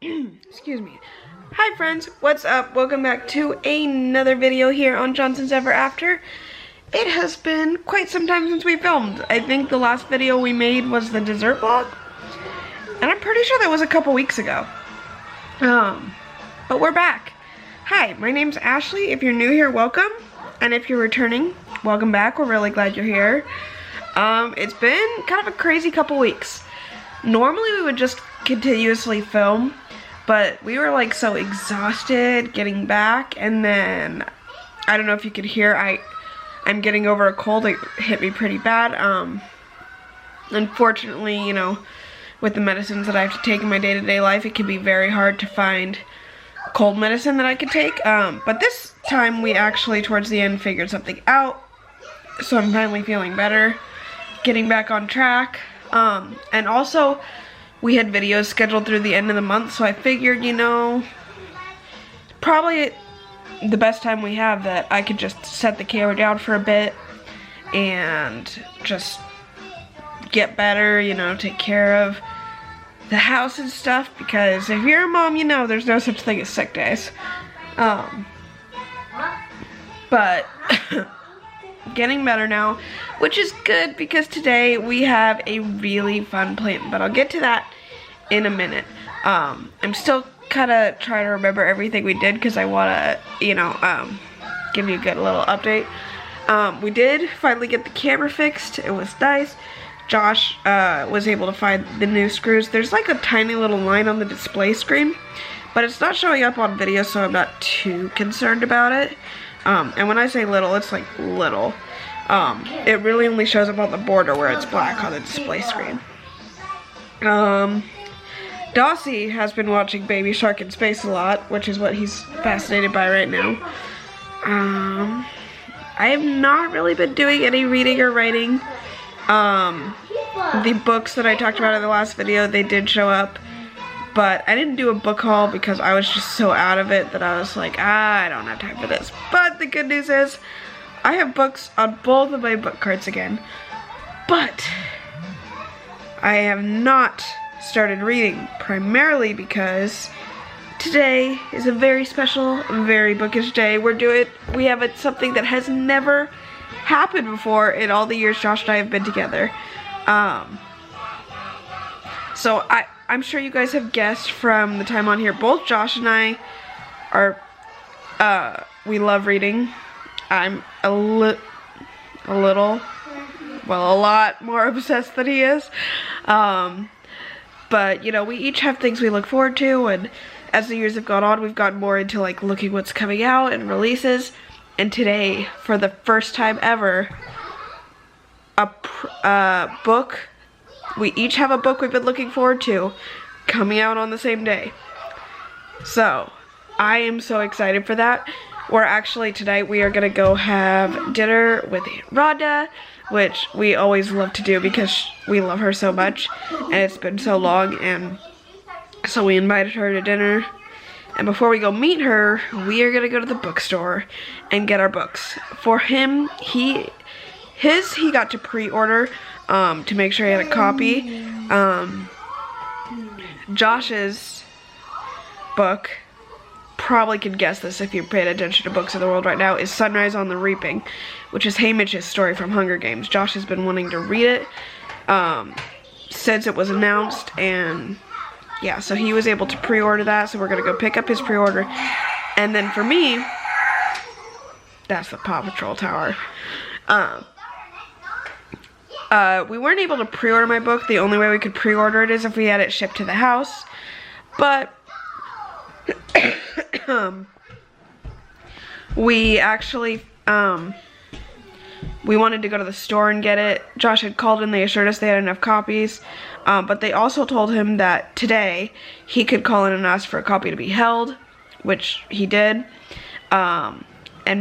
Excuse me. Hi friends, what's up? Welcome back to another video here on Johnson's Ever After. It has been quite some time since we filmed. I think the last video we made was the dessert vlog, and I'm pretty sure that was a couple weeks ago. But we're back. Hi, my name's Ashley. If you're new here, welcome. And if you're returning, welcome back. We're really glad you're here. It's been kind of a crazy couple weeks. Normally we would just continuously film, but we were like so exhausted getting back, and then I don't know if you could hear, I'm getting over a cold. It hit me pretty bad. Unfortunately, you know, with the medicines that I have to take in my day-to-day life, it can be very hard to find cold medicine that I could take. But this time we actually towards the end figured something out, so I'm finally feeling better, getting back on track. And also we had videos scheduled through the end of the month, so I figured, you know, probably the best time we have that I could just set the camera down for a bit and just get better, you know, take care of the house and stuff, because if you're a mom, you know there's no such thing as sick days. But getting better now, which is good, because today we have a really fun plan, but I'll get to that in a minute. I'm still kind of trying to remember everything we did, because I want to, you know, give you a good little update. We did finally get the camera fixed. It was nice. Josh was able to find the new screws. There's like a tiny little line on the display screen, but it's not showing up on video, so I'm not too concerned about it. And when I say little, it's like little. It really only shows up on the border where it's black on the display screen. Dossie has been watching Baby Shark in Space a lot, which is what he's fascinated by right now. I have not really been doing any reading or writing. The books that I talked about in the last video, they did show up, but I didn't do a book haul because I was just so out of it that I was like, I don't have time for this. But the good news is, I have books on both of my book carts again, but I have not started reading, primarily because today is a very special, very bookish day. We have something that has never happened before in all the years Josh and I have been together. So I'm sure you guys have guessed from the time on here, both Josh and I are, we love reading. I'm a lot more obsessed than he is. But, you know, we each have things we look forward to, and as the years have gone on, we've gotten more into, like, looking what's coming out and releases. And today, for the first time ever, a book, we each have a book we've been looking forward to coming out on the same day. So, I am so excited for that. We're actually, tonight, we are going to go have dinner with Aunt Rhonda, which we always love to do because we love her so much, and it's been so long, and so we invited her to dinner. And before we go meet her, we are going to go to the bookstore and get our books. For him, he got to pre-order to make sure he had a copy. Josh's book, probably could guess this if you paid attention to books in the world right now, is Sunrise on the Reaping, which is Haymitch's story from Hunger Games. Josh has been wanting to read it since it was announced, and yeah, so he was able to pre-order that, so we're gonna go pick up his pre-order. And then for me, that's the Paw Patrol tower. We weren't able to pre-order my book. The only way we could pre-order it is if we had it shipped to the house, but we actually, we wanted to go to the store and get it. Josh had called and they assured us they had enough copies, but they also told him that today he could call in and ask for a copy to be held, which he did. And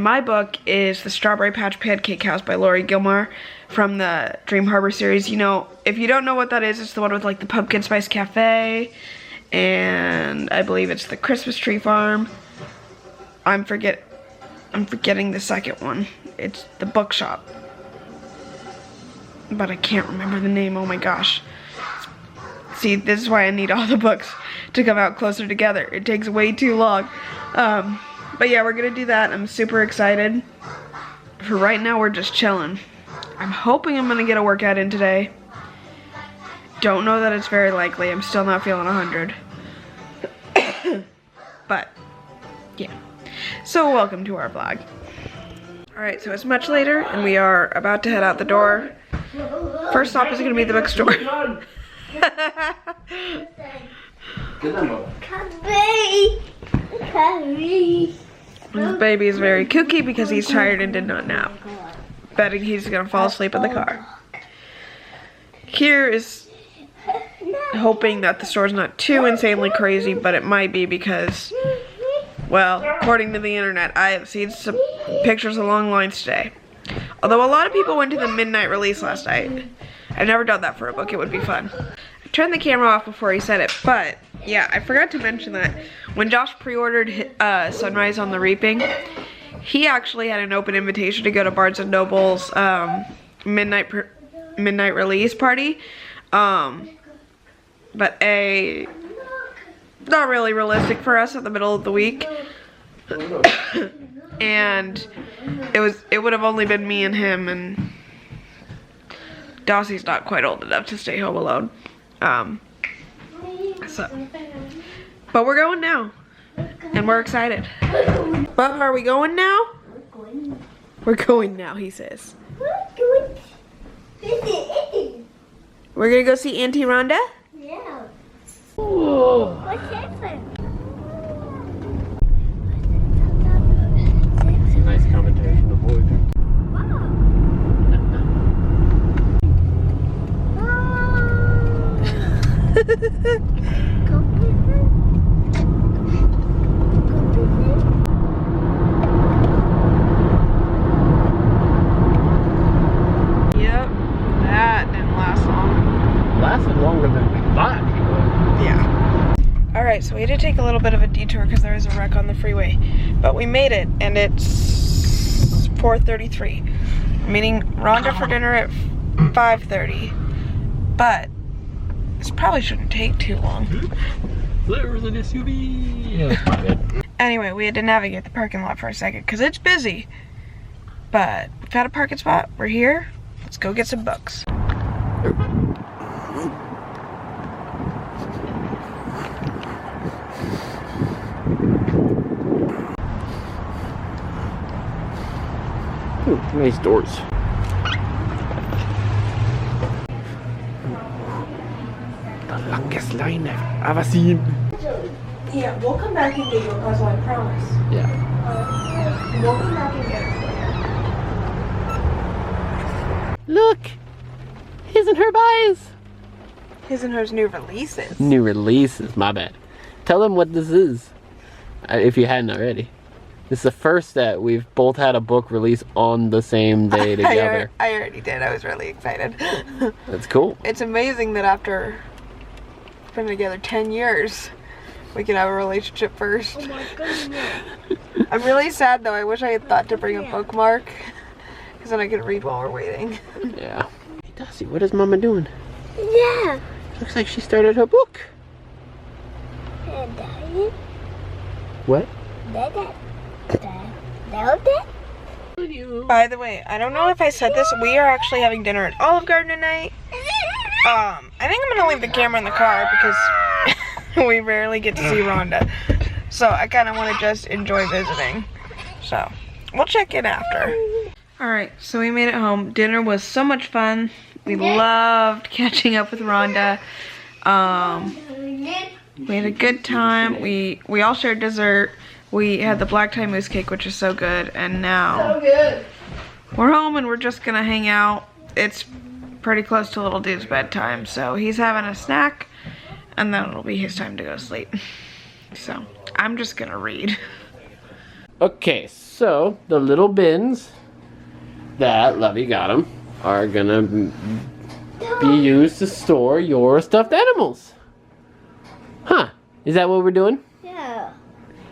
my book is The Strawberry Patch Pancake House by Lori Gilmore from the Dream Harbor series. You know, if you don't know what that is, it's the one with like the Pumpkin Spice Cafe, and I believe it's the Christmas Tree Farm. I'm forgetting the second one. It's the bookshop, but I can't remember the name. Oh my gosh, See, this is why I need all the books to come out closer together. It takes way too long. But yeah, we're gonna do that. I'm super excited. For right now, we're just chilling. I'm hoping I'm gonna get a workout in today. Don't know that it's very likely. I'm still not feeling 100. But, yeah. So welcome to our vlog. Alright, so it's much later, and we are about to head out the door. First stop is gonna be the bookstore. This baby is very kooky because he's tired and did not nap. Betting he's gonna fall asleep in the car. Here is hoping that the store's not too insanely crazy, but it might be because, well, according to the internet, I have seen some pictures along lines today. Although a lot of people went to the midnight release last night. I've never done that for a book. It would be fun. I turned the camera off before he said it, but yeah, I forgot to mention that when Josh pre-ordered Sunrise on the Reaping, he actually had an open invitation to go to Barnes & Noble's midnight release party. But not really realistic for us in the middle of the week. And it would have only been me and him, and Dossie's not quite old enough to stay home alone. But we're going now, and we're excited. Bubba, are we going now? We're going now, he says. We're gonna go see Auntie Rhonda? Yeah. Ooh. What's happening? It's a nice commentary from the boy. Yep, that didn't last long. Lasted longer than we thought he would. Yeah. Alright, so we had to take a little bit of a detour because there was a wreck on the freeway. But we made it, and it's 4:33. Meeting Rhonda for dinner at 5:30. But this probably shouldn't take too long. There's an SUV. Yeah, that's not good. Anyway, we had to navigate the parking lot for a second because it's busy. But we found a parking spot. We're here. Let's go get some books. Ooh, nice doors. The longest line I've ever seen. Yeah, we'll come back and get you a puzzle, I promise. Yeah. We'll come back and get it for you. Look! His and her buys! His and hers new releases. New releases, my bad. Tell them what this is, if you hadn't already. This is the first that we've both had a book release on the same day together. I already did. I was really excited. That's cool. It's amazing that after been together 10 years, we can have a relationship first. Oh my goodness. I'm really sad though. I wish I had thought to bring a bookmark, because then I could read while we're waiting. Yeah. Hey, Dossie, what is Mama doing? Yeah. Looks like she started her book. What? By the way, I don't know if I said this, we are actually having dinner at Olive Garden tonight. I think I'm gonna leave the camera in the car because we rarely get to see Rhonda. So I kind of want to just enjoy visiting. So we'll check in after. Alright, so we made it home. Dinner was so much fun. We loved catching up with Rhonda. We had a good time. We all shared dessert. We had the black tie mousse cake, which is so good. And now we're home and we're just gonna hang out. It's pretty close to little dude's bedtime, so he's having a snack and then it'll be his time to go to sleep. So I'm just gonna read. Okay, so the little bins that Lovey got them are gonna be used to store your stuffed animals. Huh? Is that what we're doing? Yeah.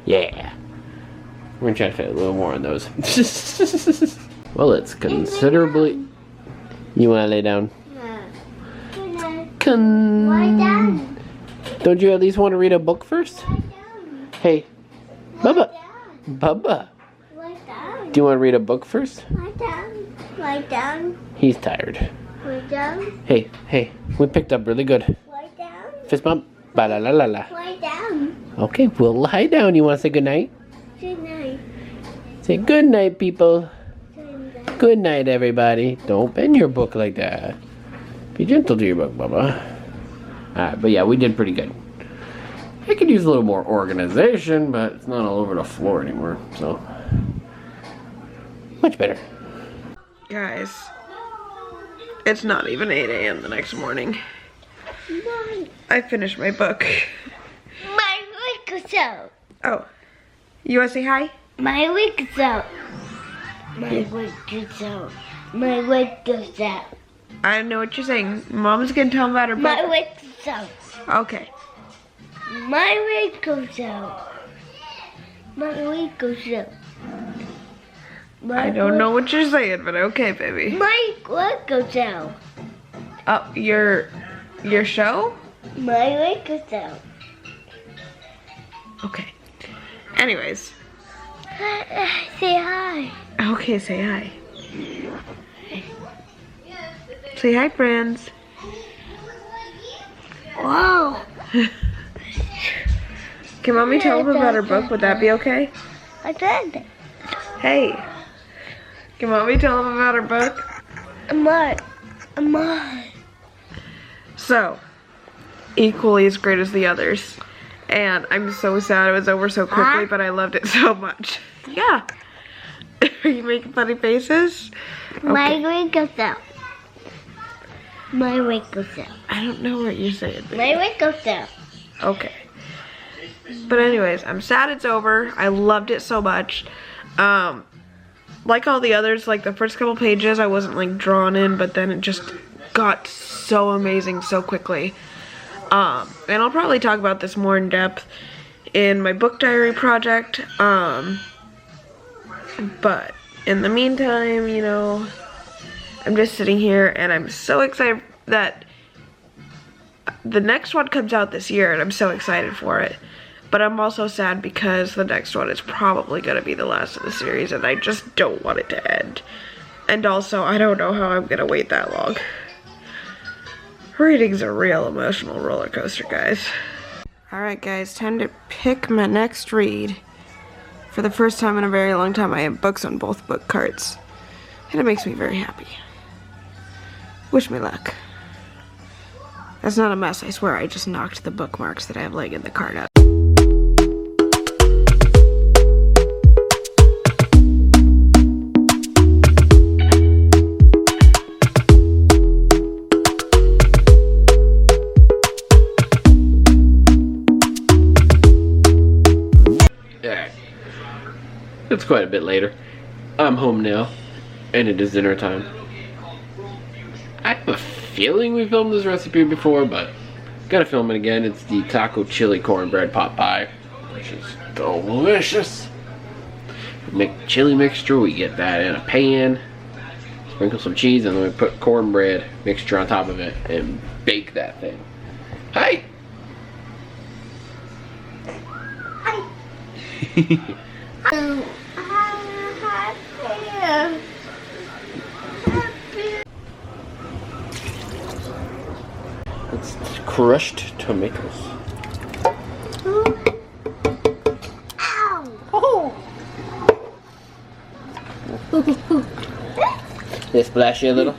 Yeah. We're gonna try to fit a little more on those. Well, it's considerably... You wanna lay down? Lie down. Don't you at least want to read a book first? Hey, Bubba. Bubba. Lie down. Do you want to read a book first? Lie down. Lie down. He's tired. Lie down. Hey, we picked up really good. Lie down. Fist bump. Ba la la la la. Lie down. Okay, we'll lie down. You want to say good night? Good night. Say good night, people. Good night. Good night, everybody. Don't bend your book like that. Be gentle to your book, Bubba. Alright, but yeah, we did pretty good. I could use a little more organization, but it's not all over the floor anymore, so. Much better. Guys, it's not even 8 a.m. the next morning. I finished my book. My week is out. Oh, you want to say hi? My week is out. My week is out. My week is out. I don't know what you're saying. Mom's gonna tell him about her book. My week is out. Okay. My week goes out. My week goes out. I don't know what you're saying, but okay, baby. My week goes out. Oh, your show? My week goes out. Okay. Anyways. Say hi. Okay, say hi. Say hi, friends. Wow. Can Mommy tell them about her book? Would that be okay? I did. Hey. Can Mommy tell them about her book? Am. So, equally as great as the others. And I'm so sad it was over so quickly, but I loved it so much. Yeah. Are you making funny faces? My week goes out. My week goes out. I don't know what you're saying. Baby. My week goes out. Okay. But anyways, I'm sad it's over. I loved it so much. Like all the others, like the first couple pages, I wasn't like drawn in, but then it just got so amazing so quickly. And I'll probably talk about this more in depth in my book diary project. But in the meantime, you know, I'm just sitting here and I'm so excited that the next one comes out this year, and I'm so excited for it. But I'm also sad because the next one is probably going to be the last of the series, and I just don't want it to end. And also, I don't know how I'm going to wait that long. Reading's a real emotional roller coaster, guys. Alright guys, time to pick my next read. For the first time in a very long time, I have books on both book carts. And it makes me very happy. Wish me luck. That's not a mess, I swear. I just knocked the bookmarks that I have laying in the cart up. Alright. It's quite a bit later. I'm home now, and it is dinner time. I have a feeling we filmed this recipe before, but gotta film it again. It's the taco chili cornbread pot pie, which is delicious. Make chili mixture, we get that in a pan, sprinkle some cheese, and then we put cornbread mixture on top of it and bake that thing. Hi! It's crushed tomatoes. Ow! They splash you a little?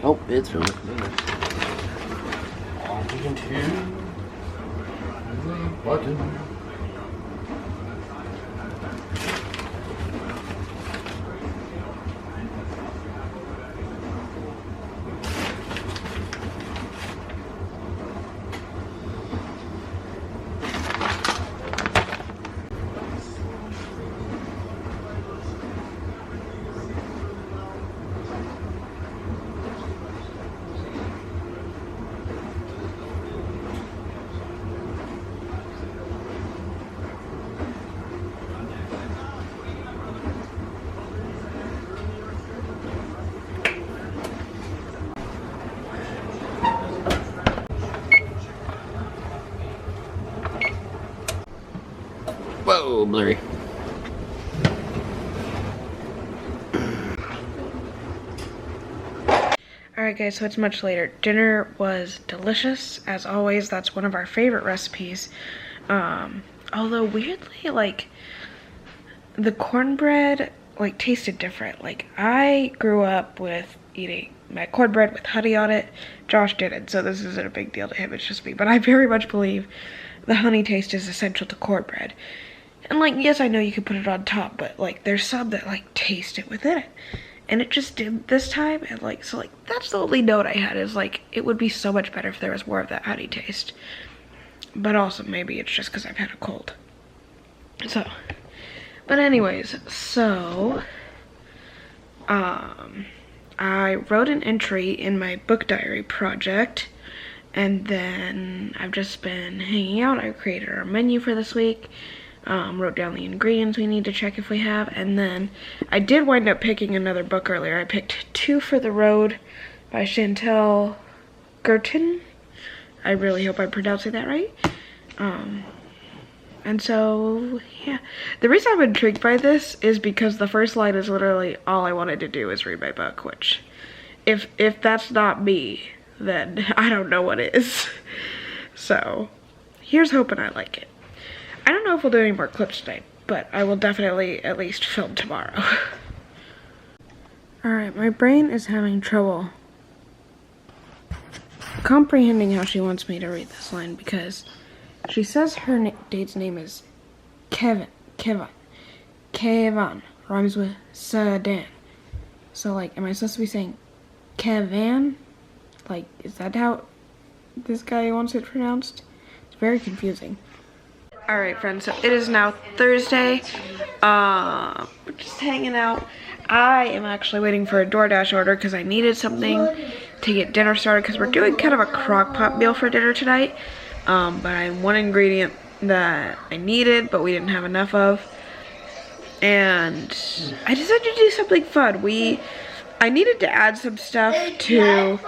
Oh, it's from button. Whoa, blurry. Alright guys, so it's much later. Dinner was delicious, as always. That's one of our favorite recipes. Although weirdly, like, the cornbread, like, tasted different. Like, I grew up with eating my cornbread with honey on it. Josh didn't, so this isn't a big deal to him, it's just me. But I very much believe the honey taste is essential to cornbread. And, like, yes, I know you could put it on top, but, like, there's some that, like, taste it within it. And it just didn't this time, and, like, so, like, that's the only note I had, is, like, it would be so much better if there was more of that honey taste. But also, maybe it's just because I've had a cold. So, but anyways, so, I wrote an entry in my book diary project, and then I've just been hanging out. I created our menu for this week, wrote down the ingredients we need to check if we have, and then I did wind up picking another book earlier. I picked Two for the Road by Chantel Gurtin. I really hope I'm pronouncing that right. And so, yeah. The reason I'm intrigued by this is because the first line is literally all I wanted to do is read my book, which, if that's not me, then I don't know what is. So, here's hoping I like it. I don't know if we'll do any more clips today, but I will definitely at least film tomorrow. Alright, my brain is having trouble comprehending how she wants me to read this line, because she says her date's name is Kevin. Rhymes with Sedan. So, like, am I supposed to be saying Kevin? Like, is that how this guy wants it pronounced? It's very confusing. Alright, friends, so it is now Thursday. We're just hanging out. I am actually waiting for a DoorDash order because I needed something to get dinner started, because we're doing kind of a crock pot meal for dinner tonight. But I had one ingredient that I needed, but we didn't have enough of. And I decided to do something fun. I needed to add some stuff to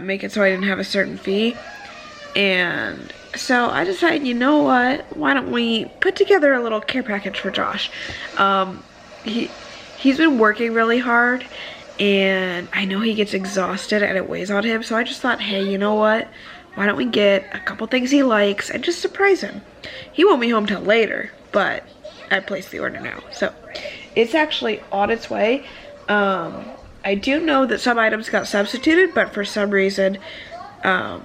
make it so I didn't have a certain fee. And so I decided, you know what, why don't we put together a little care package for Josh. He's been working really hard, and I know he gets exhausted and it weighs on him, so I just thought, hey, you know what, why don't we get a couple things he likes and just surprise him. He won't be home till later, but I placed the order now, so it's actually on its way. I do know that some items got substituted, but for some reason the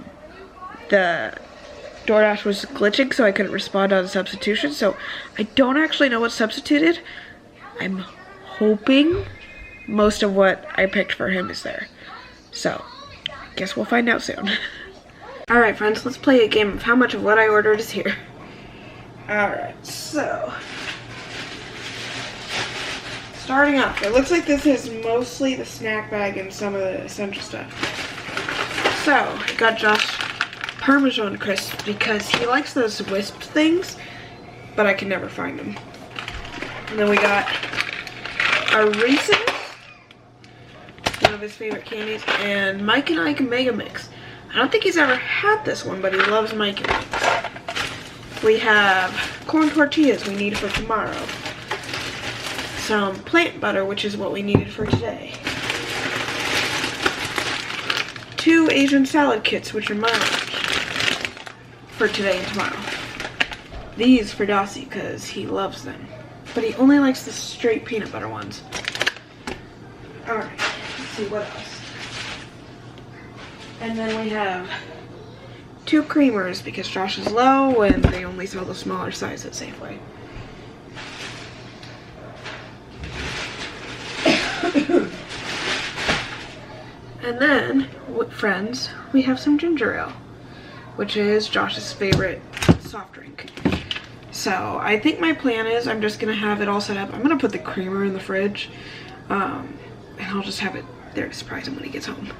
DoorDash was glitching, so I couldn't respond on substitution, so I don't actually know what's substituted. I'm hoping most of what I picked for him is there. So, guess we'll find out soon. Alright, friends, let's play a game of how much of what I ordered is here. Alright, so, starting off, it looks like this is mostly the snack bag and some of the essential stuff. So, I got Josh Parmesan crisps because he likes those wisped things, but I can never find them. And then we got a Reese's, one of his favorite candies, and Mike and Ike Mega Mix. I don't think he's ever had this one, but he loves Mike and Ike's. We have corn tortillas we need for tomorrow. Some plant butter, which is what we needed for today. 2 Asian salad kits, which are mine, for today and tomorrow. These for Dossie, because he loves them. But he only likes the straight peanut butter ones. Alright, let's see what else. And then we have 2 creamers because Josh is low and they only sell the smaller size at Safeway. And then, with friends, we have some ginger ale, which is Josh's favorite soft drink. So I think my plan is I'm just gonna have it all set up. I'm gonna put the creamer in the fridge, and I'll just have it there to surprise him when he gets home.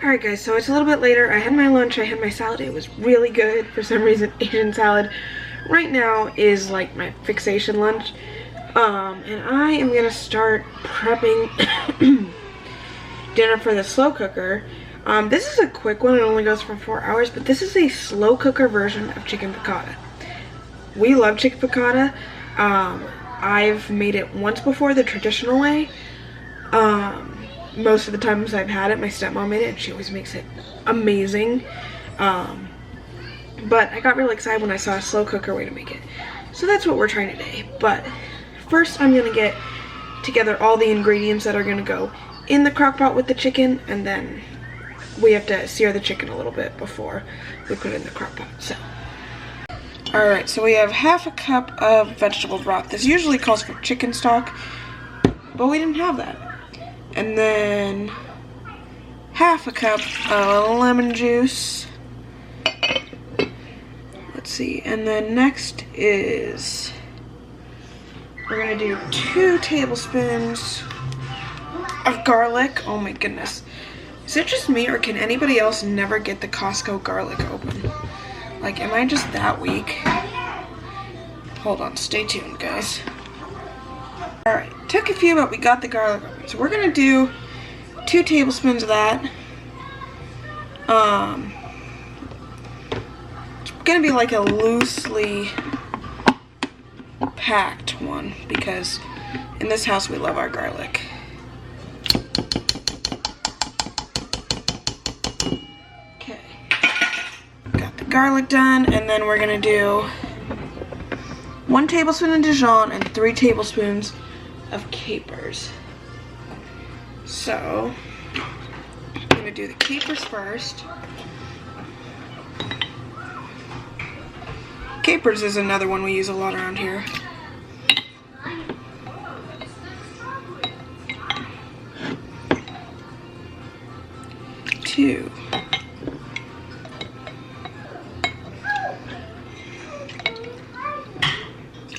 Alright guys, so it's a little bit later. I had my lunch, I had my salad. It was really good. For some reason, Asian salad right now is like my fixation lunch. And I am gonna start prepping dinner for the slow cooker. This is a quick one. It only goes for 4 hours, but this is a slow cooker version of chicken piccata. We love chicken piccata. I've made it once before the traditional way. Most of the times I've had it, my stepmom made it, and she always makes it amazing. But I got really excited when I saw a slow cooker way to make it. So that's what we're trying today. But first I'm gonna get together all the ingredients that are gonna go in the crock pot with the chicken, and then we have to sear the chicken a little bit before we put it in the crock pot. So, alright, so we have half a cup of vegetable broth. This usually calls for chicken stock, but we didn't have that. And then half a cup of lemon juice. Let's see, and then next is, we're gonna do 2 tablespoons of garlic. Oh my goodness. Is it just me, or can anybody else never get the Costco garlic open? Like, am I just that weak? Hold on, stay tuned, guys. Alright, took a few, but we got the garlic open. So we're gonna do 2 tablespoons of that. It's gonna be like a loosely packed one, because in this house we love our garlic. Garlic done, and then we're gonna do 1 tablespoon of Dijon and 3 tablespoons of capers. So I'm gonna do the capers first. Capers is another one we use a lot around here. Two.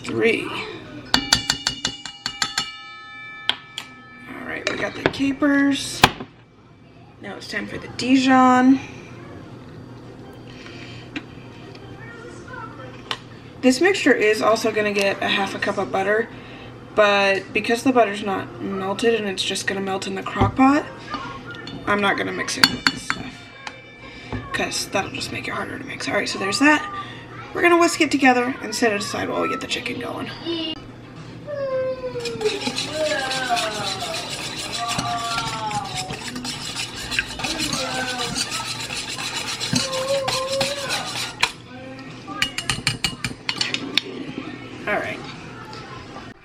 3. Alright, we got the capers. Now it's time for the Dijon. This mixture is also going to get a half a cup of butter, but because the butter's not melted and it's just going to melt in the crock pot, I'm not going to mix it with this stuff, because that'll just make it harder to mix. Alright, so there's that. We're gonna whisk it together and set it aside while we get the chicken going. Alright.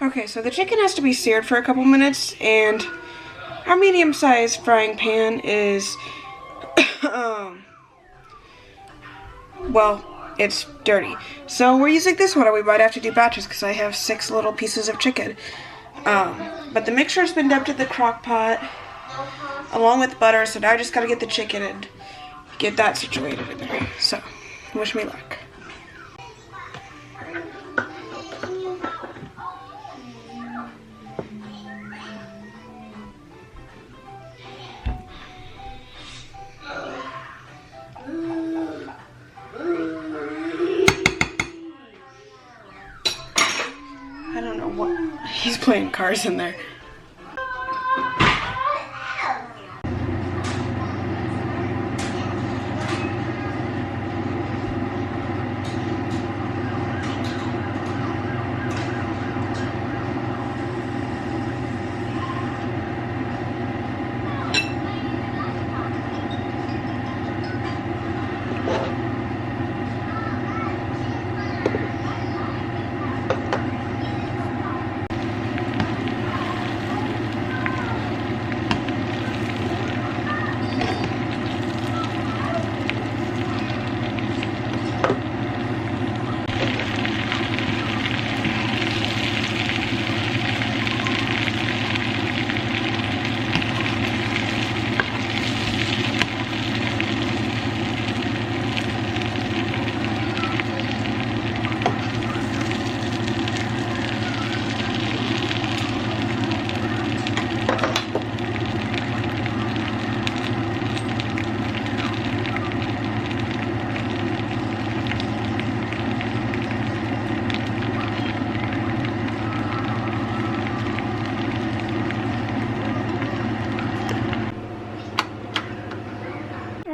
Okay, so the chicken has to be seared for a couple minutes, and our medium-sized frying pan is, well, it's dirty. So we're using this one, or we might have to do batches because I have 6 little pieces of chicken. But the mixture's been dumped in the crock pot along with butter, so now I just gotta get the chicken and get that situated in there. So, wish me luck. He's playing cars in there.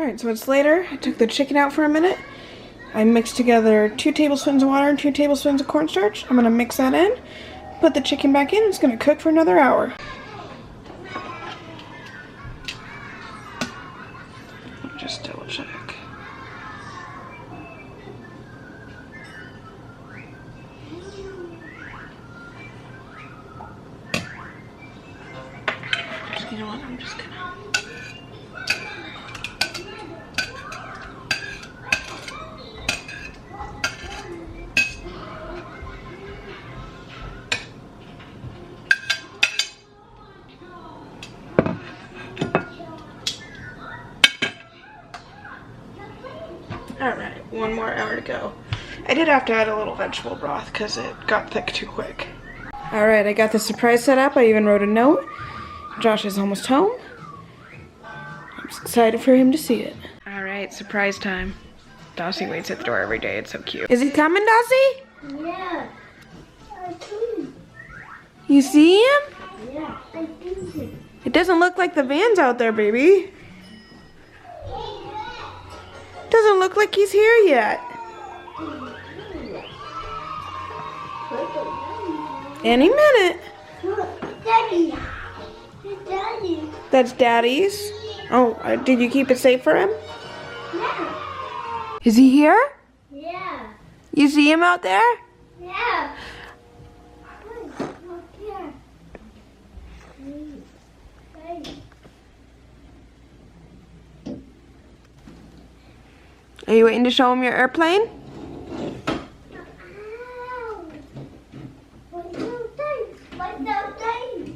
Alright, so it's later. I took the chicken out for a minute. I mixed together 2 tablespoons of water and 2 tablespoons of cornstarch. I'm going to mix that in, put the chicken back in. It's going to cook for another hour. Just double check. You know what? I'm just gonna. Alright, 1 more hour to go. I did have to add a little vegetable broth because it got thick too quick. Alright, I got the surprise set up. I even wrote a note. Josh is almost home. I'm just excited for him to see it. Alright, surprise time. Dossie waits at the door every day. It's so cute. Is he coming, Dossie? Yeah. I see. You see him? Yeah, I see. It doesn't look like the van's out there, baby. Doesn't look like he's here yet. Any minute. Daddy. Daddy. That's Daddy's. Oh, did you keep it safe for him? Yeah. Is he here? Yeah. You see him out there? Yeah. Look here. Hey. Are you waiting to show him your airplane? Ow. What's up, Dave? What's up, Dave?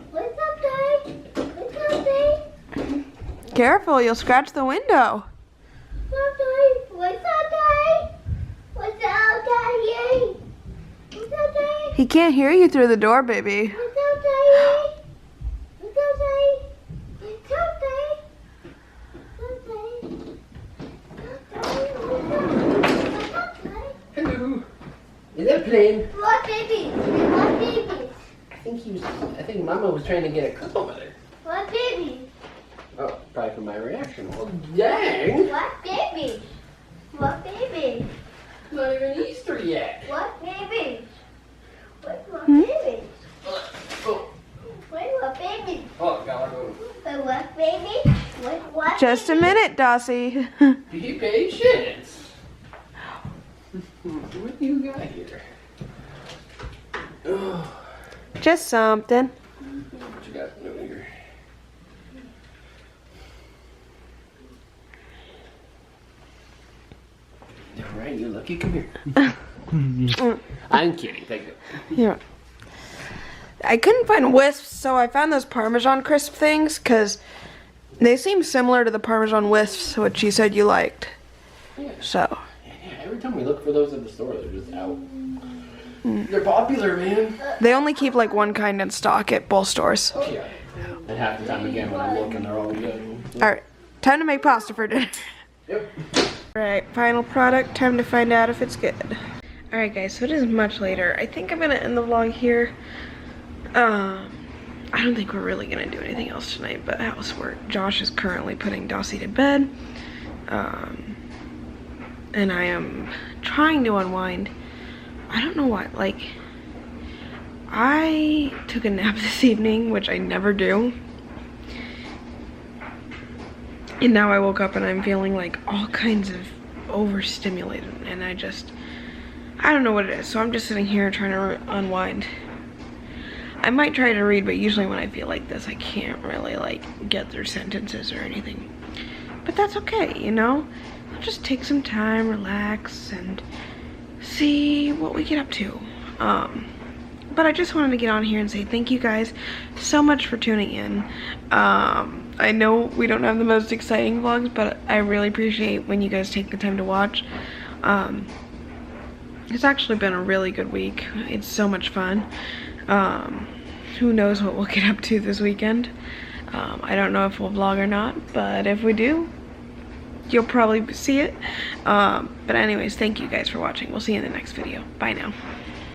What's up, Dave? What's up, Dave? Careful, you'll scratch the window. What's up, Dave? What's up, Dave? What's up, Daddy? What's up, Dave? He can't hear you through the door, baby. What's up, Daddy? What's up, Dave? What's up, Dave? What's up, Dave? Hello. Is that a plane? What baby? What baby? I think Mama was trying to get a cup over there. What baby? Oh, probably from my reaction. Well, dang. What baby? What baby? It's not even Easter yet. What baby? What baby? Oh, Wait, what baby? oh God. Wait, what baby? What Just a baby? minute, Dossie. Be patient. What do you got here? Oh, Just something. what you got over here? All right, you lucky. Come here. I'm kidding. Thank you. Yeah. I couldn't find wisps, so I found those Parmesan crisp things because they seem similar to the Parmesan wisps, which you said you liked. Yeah. So. Yeah, every time we look for those at the store, they're just out. They're popular, man. They only keep like one kind in stock at both stores. Oh, yeah. And half the time again when I'm looking, they're all good. Alright, time to make pasta for dinner. Yep. Alright, final product, time to find out if it's good. Alright guys, so it is much later. I think I'm gonna end the vlog here. I don't think we're really gonna do anything else tonight but housework. Josh is currently putting Dossie to bed. And I am trying to unwind. I don't know what, like, I took a nap this evening, which I never do. And now I woke up and I'm feeling like all kinds of overstimulated, and I don't know what it is. So I'm just sitting here trying to unwind. I might try to read, but usually when I feel like this, I can't really like get through sentences or anything. But that's okay, you know? I'll just take some time, relax, and see what we get up to. But I just wanted to get on here and say thank you guys so much for tuning in. I know we don't have the most exciting vlogs, but I really appreciate when you guys take the time to watch. It's actually been a really good week. It's so much fun. Who knows what we'll get up to this weekend. I don't know if we'll vlog or not, but if we do, you'll probably see it. But anyways, thank you guys for watching. We'll see you in the next video. Bye now.